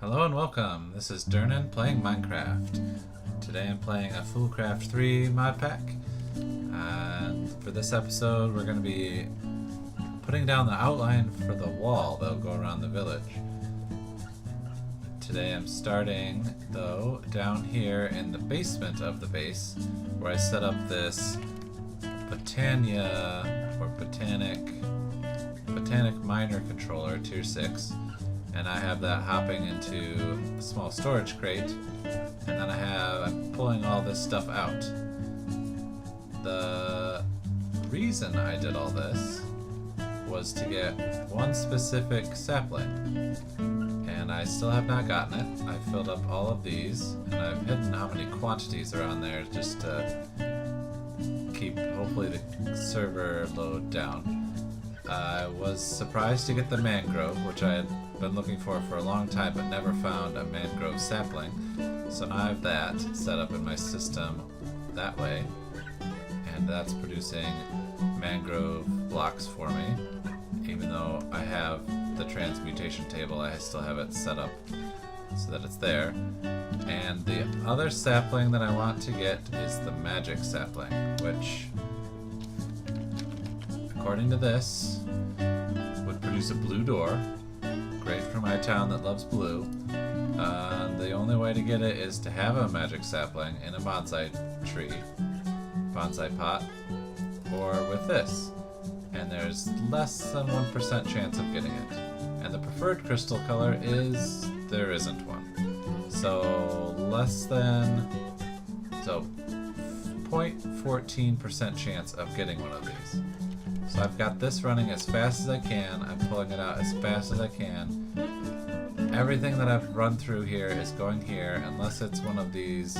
Hello and welcome. This is Dirnan playing Minecraft. Today I'm playing a Foolcraft 3 mod pack. And for this episode we're going to be putting down the outline for the wall that'll go around the village. Today I'm starting, though, down here in the basement of the base, where I set up this Botanic Miner controller, tier 6. And I have that hopping into a small storage crate, and then I'm pulling all this stuff out. The reason I did all this was to get one specific sapling, and I still have not gotten it. I filled up all of these, and I've hidden how many quantities are on there just to keep, hopefully, the server load down. I was surprised to get the mangrove, which I had been looking for a long time but never found a mangrove sapling. So now I have that set up in my system that way, and that's producing mangrove blocks for me. Even though I have the transmutation table, I still have it set up so that it's there. And the other sapling that I want to get is the magic sapling, which, according to this, would produce a blue door. Great for my town that loves blue. The only way to get it is to have a magic sapling in a bonsai pot, or with this. And there's less than 1% chance of getting it. And the preferred crystal color is there isn't one. So 0.14% chance of getting one of these. So I've got this running as fast as I can. I'm pulling it out as fast as I can. Everything that I've run through here is going here, unless it's one of these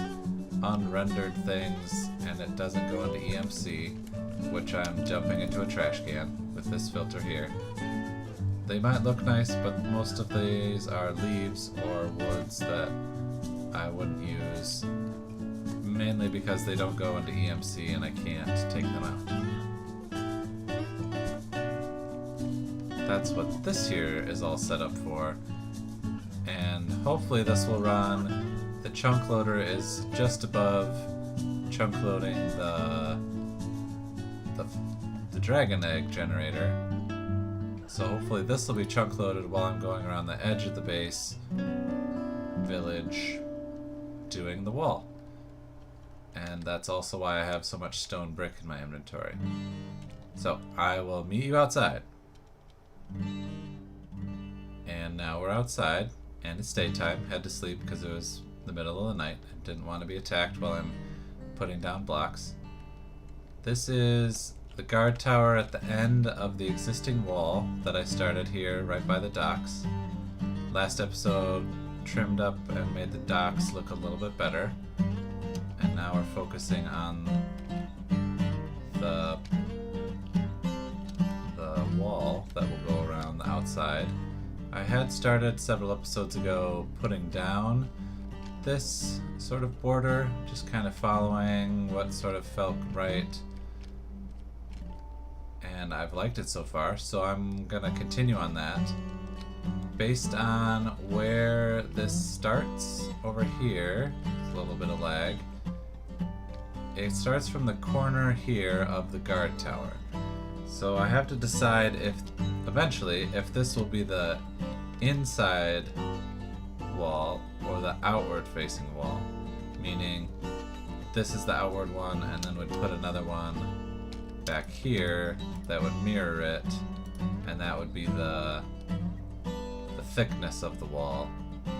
unrendered things and it doesn't go into EMC, which I'm dumping into a trash can with this filter here. They might look nice, but most of these are leaves or woods that I wouldn't use, mainly because they don't go into EMC and I can't take them out. That's what this here is all set up for, and hopefully this will run. The chunk loader is just above chunk loading the dragon egg generator, so hopefully this will be chunk loaded while I'm going around the edge of the base village doing the wall. And that's also why I have so much stone brick in my inventory. So I will meet you outside. And now we're outside, and it's daytime. Had to sleep because it was the middle of the night. I didn't want to be attacked while I'm putting down blocks. This is the guard tower at the end of the existing wall that I started here right by the docks. Last episode trimmed up and made the docks look a little bit better. And now we're focusing on the wall that will go around the outside. I had started several episodes ago putting down this sort of border, just kind of following what sort of felt right, and I've liked it so far, so I'm gonna continue on that. Based on where this starts over here, a little bit of lag, it starts from the corner here of the guard tower. So I have to decide eventually if this will be the inside wall or the outward facing wall. Meaning this is the outward one, and then we'd put another one back here that would mirror it, and that would be the thickness of the wall,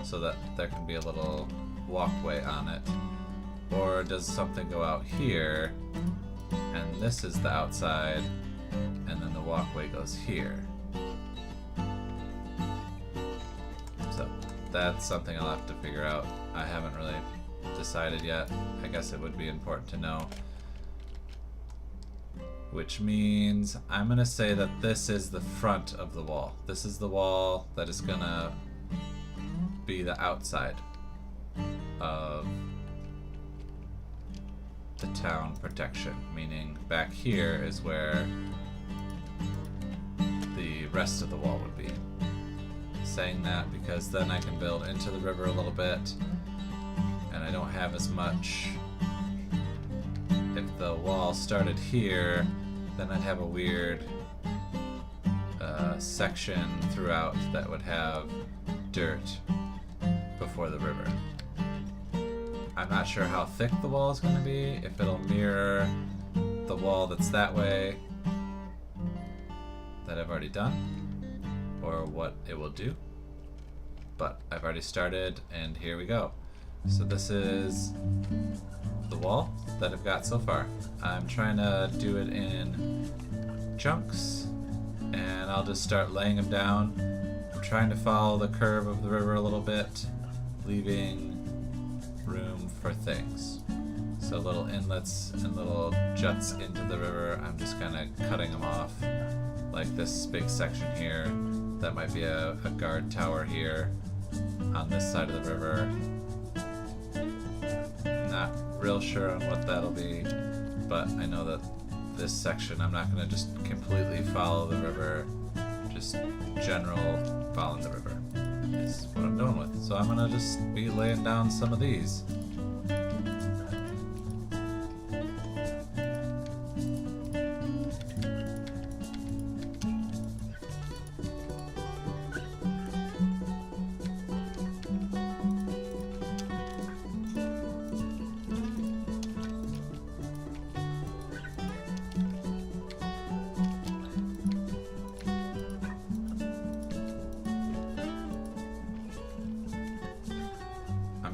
so that there can be a little walkway on it. Or does something go out here, and this is the outside, and then the walkway goes here. So that's something I'll have to figure out. I haven't really decided yet. I guess it would be important to know. Which means I'm gonna say that this is the front of the wall. This is the wall that is gonna be the outside of the town protection, meaning back here is where the rest of the wall would be. saying that because then I can build into the river a little bit, and I don't have as much. If the wall started here, then I'd have a weird section throughout that would have dirt before the river. I'm not sure how thick the wall is going to be, if it'll mirror the wall that's that way that I've already done, or what it will do. But I've already started, and here we go. So this is the wall that I've got so far. I'm trying to do it in chunks, and I'll just start laying them down. I'm trying to follow the curve of the river a little bit, leaving room for things. So little inlets and little juts into the river, I'm just kind of cutting them off. Like this big section here, that might be a guard tower here on this side of the river. Not real sure on what that'll be, but I know that this section I'm not going to just completely follow the river, just general following the river is what I'm doing with. So I'm going to just be laying down some of these.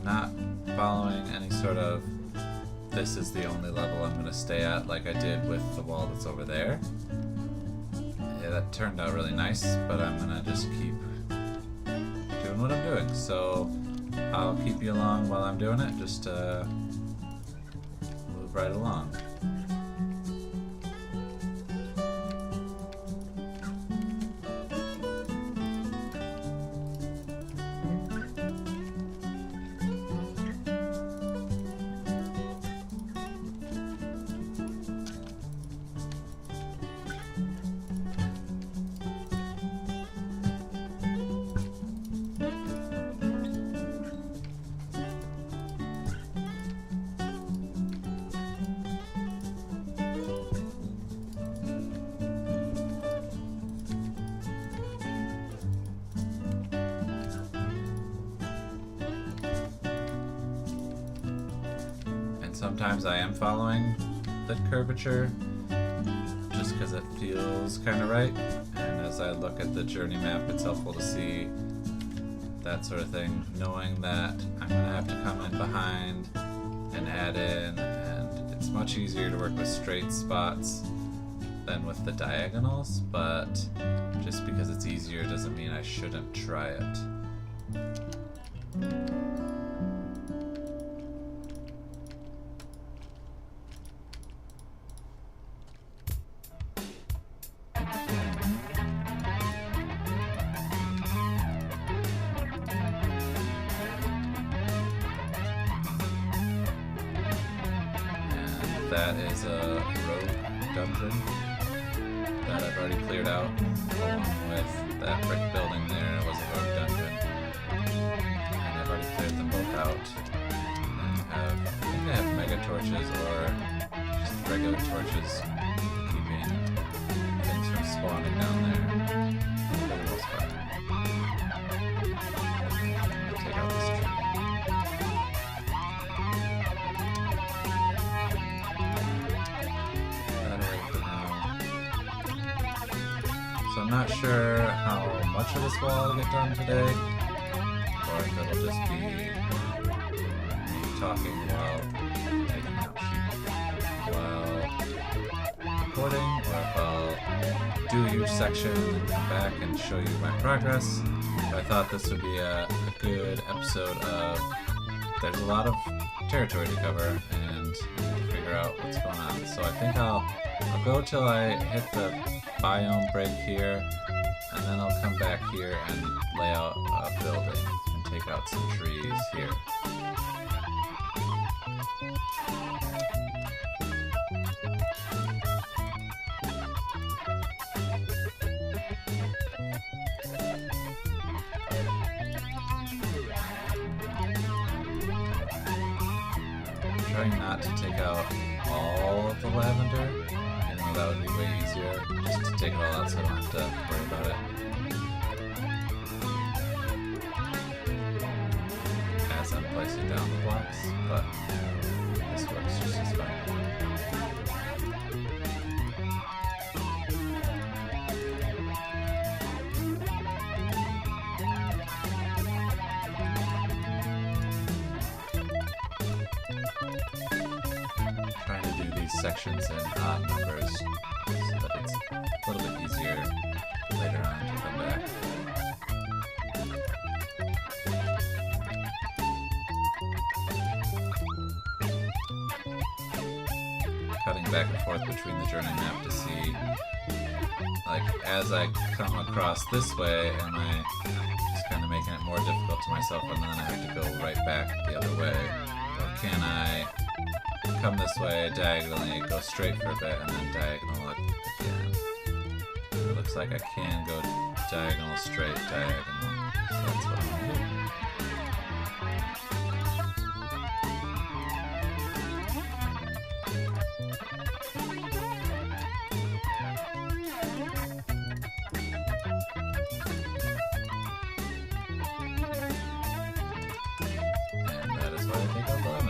Not following any sort of this is the only level I'm going to stay at like I did with the wall that's over there. Yeah, that turned out really nice, but I'm going to just keep doing what I'm doing. So I'll keep you along while I'm doing it, just to move right along. Sometimes I am following the curvature just because it feels kind of right, and as I look at the journey map it's helpful to see that sort of thing, knowing that I'm going to have to come in behind and add in, and it's much easier to work with straight spots than with the diagonals, but just because it's easier doesn't mean I shouldn't try it. That is a rogue dungeon that I've already cleared out, along with that brick building there was a rogue dungeon. And I've already cleared them both out. And I think they have mega torches or just regular torches, keeping things from spawning down there for the most part. Take out this tree. So I'm not sure how much of this wall I'll get done today, or if it'll just be me talking while taking out sheep while recording, or if I'll do a huge section and come back and show you my progress. But I thought this would be a good episode of, there's a lot of territory to cover and figure out what's going on. So I think I'll go till I hit the biome break here, and then I'll come back here and lay out a building and take out some trees here. trying not to take out all of the lavender. You know, that would be way easier, just to take it all out so I don't have to worry about it. As I'm placing down the blocks, but this works just as fine. Trying to do these sections in odd numbers so that it's a little bit easier later on to come back. Cutting back and forth between the Dirnan map to see, like, as I come across this way, am I just kind of making it more difficult to myself and then I have to go right back the other way? Or can I come this way diagonally, go straight for a bit, and then diagonal again? It looks like I can go diagonal, straight, diagonal, so that's what I'm going to do.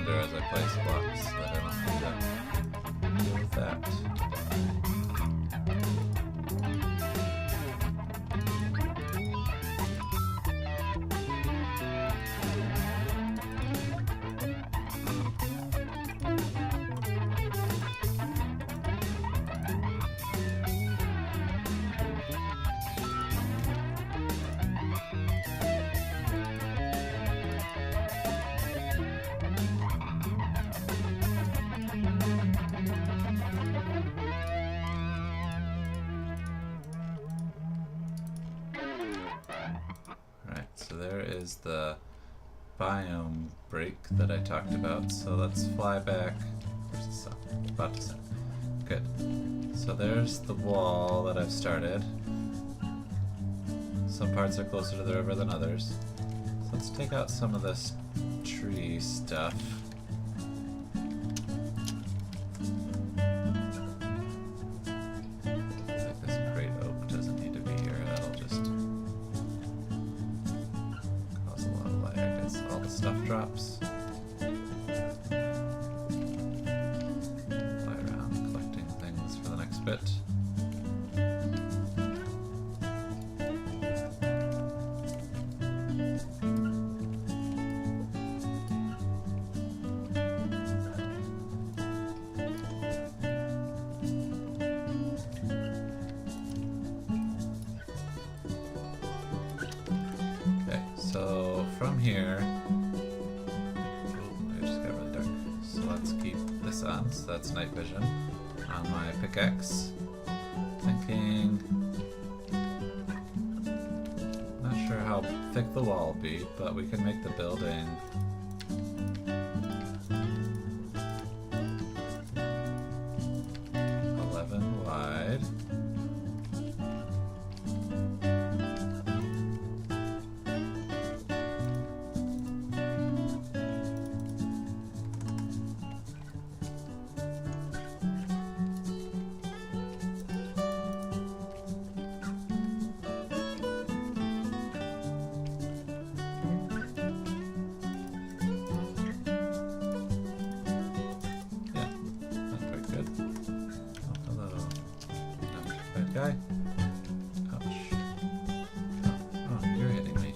As I place blocks so that I don't have to deal with that. So there is the biome break that I talked about. So let's fly back. Where's the sun? About to set. Good. So there's the wall that I've started. Some parts are closer to the river than others. So let's take out some of this tree stuff. Drops. Fly around collecting things for the next bit. Okay, so from here, on, so that's night vision on my pickaxe. Thinking, not sure how thick the wall will be, but we can make the building 11 wide. Guy. Ouch. Oh, you're hitting me.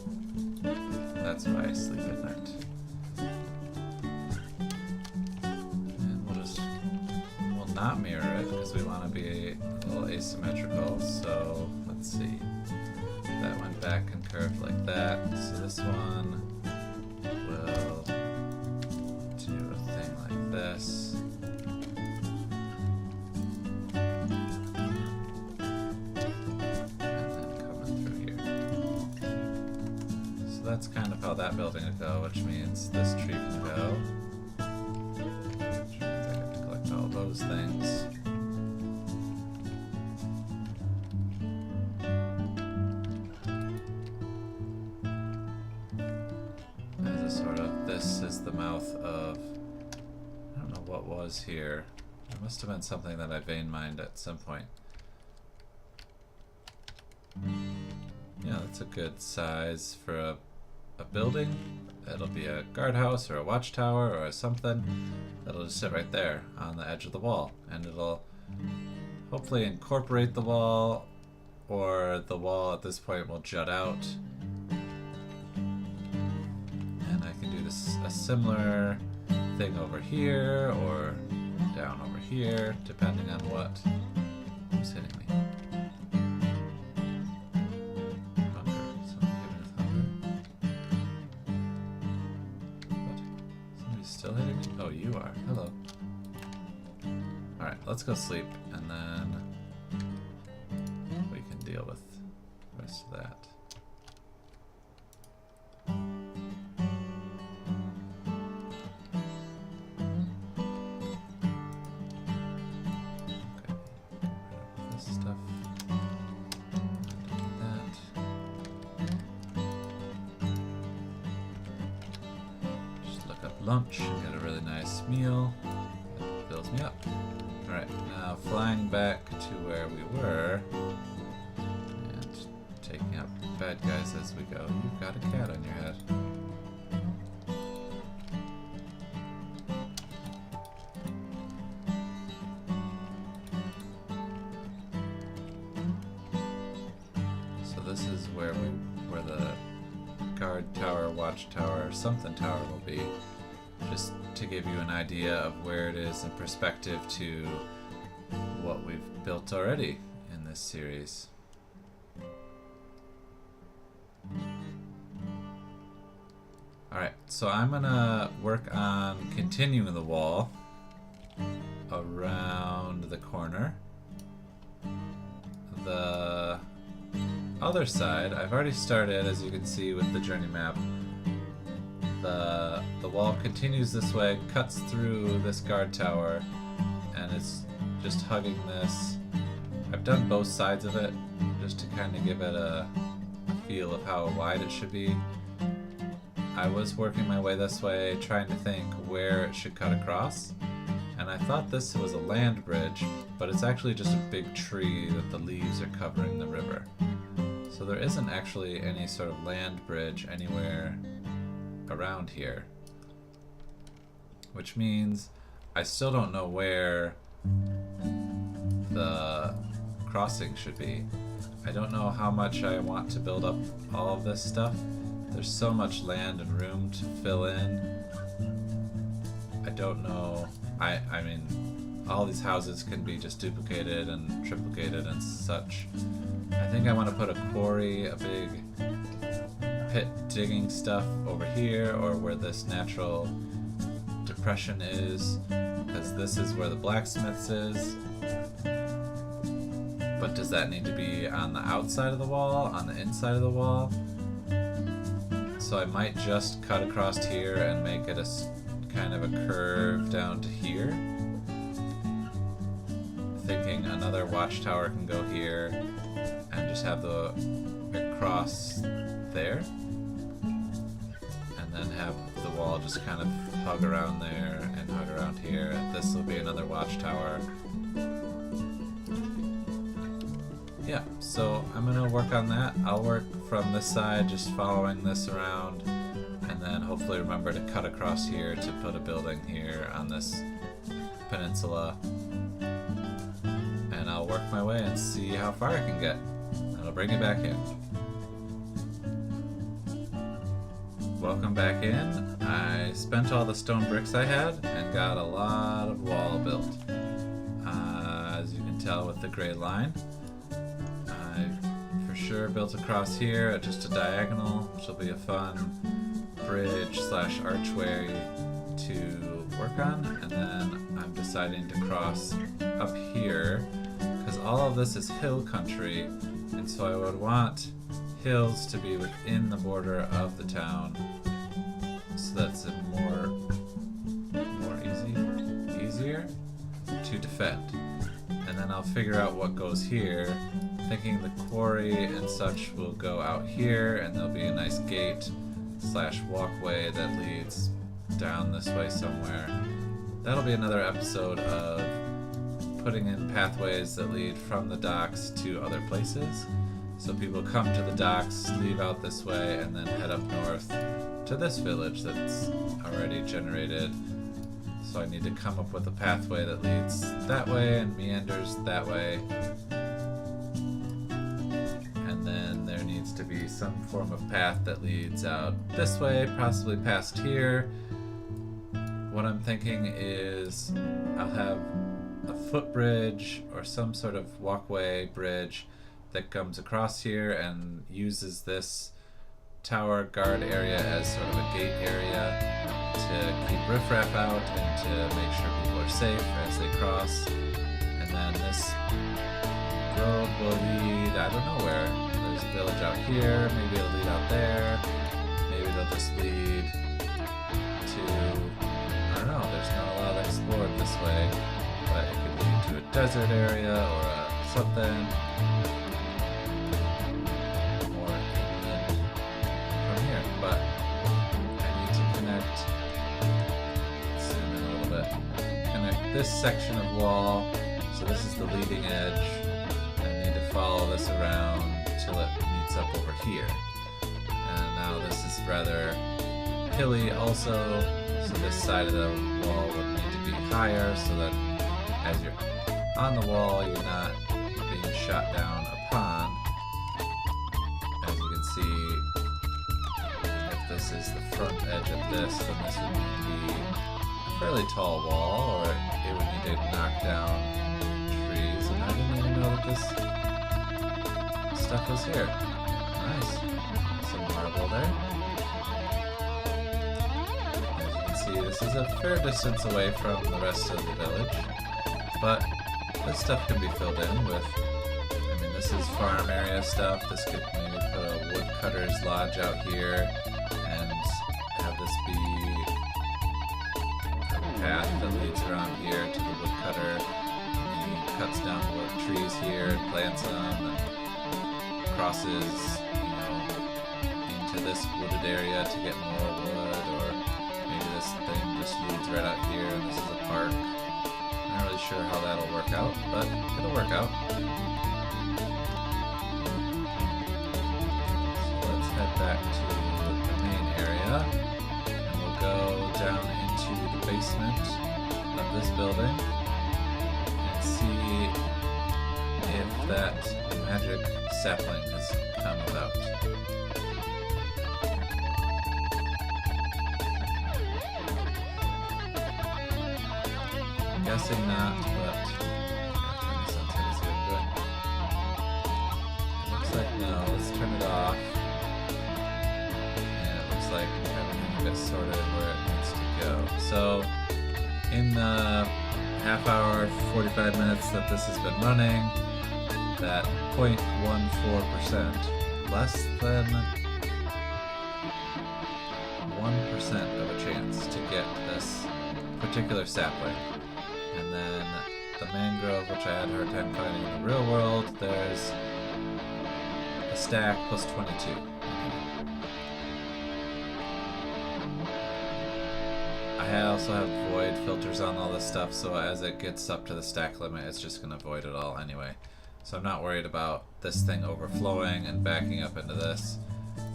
That's why I sleep at night. And we'll not mirror it because we want to be a little asymmetrical. So let's see. That went back and curved like that. So this one will do a thing like this. That's kind of how that building would go, which means this tree can go. Which means I have to collect all those things. As a sort of, this is the mouth of, I don't what was here. It must have been something that I vein mined at some point. Yeah, that's a good size for a building. It'll be a guardhouse or a watchtower or something that'll just sit right there on the edge of the wall, and it'll hopefully incorporate the wall, or the wall at this point will jut out, and I can do this a similar thing over here or down over here, depending on what is hitting me. Still hitting me? Oh, you are. Hello. Alright, let's go sleep, and then we can deal with the rest of that. Okay, get rid of this stuff. Lunch and get a really nice meal. That fills me up. Alright, now flying back to where we were and taking out bad guys as we go. You've got a cat on your head. So this is where the guard tower, watchtower, something tower will be. Just to give you an idea of where it is in perspective to what we've built already in this series. Alright, so I'm gonna work on continuing the wall around the corner. The other side, I've already started, as you can see with the journey map. The wall continues this way, cuts through this guard tower, and it's just hugging this. I've done both sides of it just to kind of give it a feel of how wide it should be. I was working my way this way, trying to think where it should cut across, and I thought this was a land bridge, but it's actually just a big tree that the leaves are covering the river. So there isn't actually any sort of land bridge anywhere around here, which means I still don't know where the crossing should be. I don't know how much I want to build up all of this stuff. There's so much land and room to fill in. I don't know. I mean, all these houses can be just duplicated and triplicated and such. I think I want to put a quarry, a big pit digging stuff over here, or where this natural depression is, because this is where the blacksmiths is. But does that need to be on the outside of the wall, on the inside of the wall? So I might just cut across here and make it a kind of a curve down to here. Thinking another watchtower can go here and just have the cross there. And then have the wall just kind of hug around there and hug around here. This will be another watchtower. Yeah, so I'm gonna work on that. I'll work from this side, just following this around, and then hopefully remember to cut across here to put a building here on this peninsula. And I'll work my way and see how far I can get. I'll bring you back in. Welcome back in. I spent all the stone bricks I had and got a lot of wall built. As you can tell with the gray line, I for sure built across here at just a diagonal, which will be a fun bridge slash archway to work on. And then I'm deciding to cross up here because all of this is hill country, and so I would want hills to be within the border of the town, so that's a easier to defend. And then I'll figure out what goes here, thinking the quarry and such will go out here, and there'll be a nice gate slash walkway that leads down this way somewhere. that'll be another episode of putting in pathways that lead from the docks to other places. So people come to the docks, leave out this way, and then head up north to this village that's already generated. So I need to come up with a pathway that leads that way and meanders that way. And then there needs to be some form of path that leads out this way, possibly past here. What I'm thinking is I'll have a footbridge or some sort of walkway bridge that comes across here and uses this tower guard area as sort of a gate area to keep riffraff out and to make sure people are safe as they cross. And then this road will lead, I don't know where. There's a village out here, maybe it'll lead out there, maybe they'll just lead to, I don't know, there's not a lot explored this way, but it could lead to a desert area or something. But I need to connect this section of wall, so this is the leading edge. I need to follow this around till it meets up over here. And now this is rather hilly also, so this side of the wall would need to be higher so that as you're on the wall, you're not being shot down upon. As you can see, this is the front edge of this, then this would need to be a fairly tall wall, or it would need to knock down trees, and I didn't even know that this stuff was here. Nice. Some marble there. As you can see, this is a fair distance away from the rest of the village, but this stuff can be filled in with, I mean, this is farm area stuff. This could maybe put a woodcutter's lodge out here, have this be a path that leads around here to the woodcutter. He cuts down wood trees here and plants them and crosses, into this wooded area to get more wood, or maybe this thing just leads right out here and this is a park. I'm not really sure how that'll work out, but it'll work out. So let's head back to the main area. Go down into the basement of this building and see if that magic sapling has come about. I'm guessing not, but I'll turn this on to see what I'm doing. It looks like no, let's turn it off. And it looks like get sorted where it needs to go. So in the half hour, 45 minutes that this has been running, that 0.14%, less than 1% of a chance to get this particular sapling. And then the mangrove, which I had a hard time finding in the real world, there's a stack plus 22. I also have void filters on all this stuff, so as it gets up to the stack limit, it's just going to void it all anyway. So I'm not worried about this thing overflowing and backing up into this.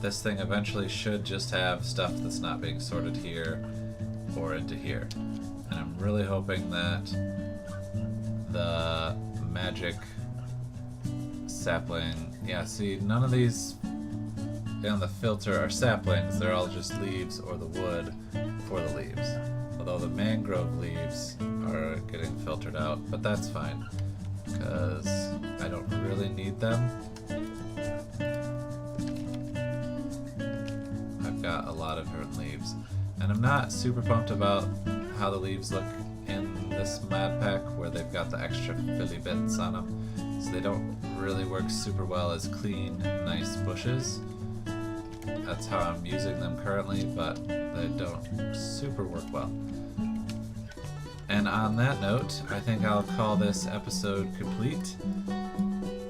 This thing eventually should just have stuff that's not being sorted here or into here. And I'm really hoping that the magic sapling, yeah, see, none of these on the filter are saplings, they're all just leaves or the wood for the leaves. Although the mangrove leaves are getting filtered out, but that's fine, because I don't really need them. I've got a lot of different leaves. And I'm not super pumped about how the leaves look in this mod pack, where they've got the extra filly bits on them. So they don't really work super well as clean, nice bushes. That's how I'm using them currently, but they don't super work well. And on that note, I think I'll call this episode complete.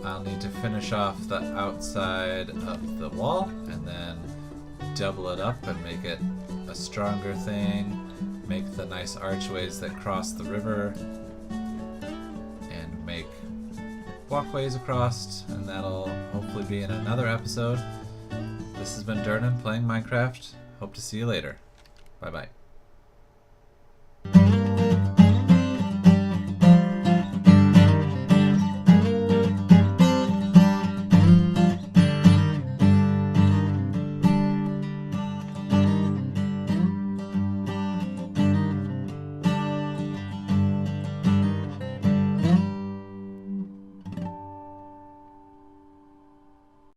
I'll need to finish off the outside of the wall and then double it up and make it a stronger thing, make the nice archways that cross the river and make walkways across, and that'll hopefully be in another episode. This has been Dirnan playing Minecraft. Hope to see you later. Bye bye.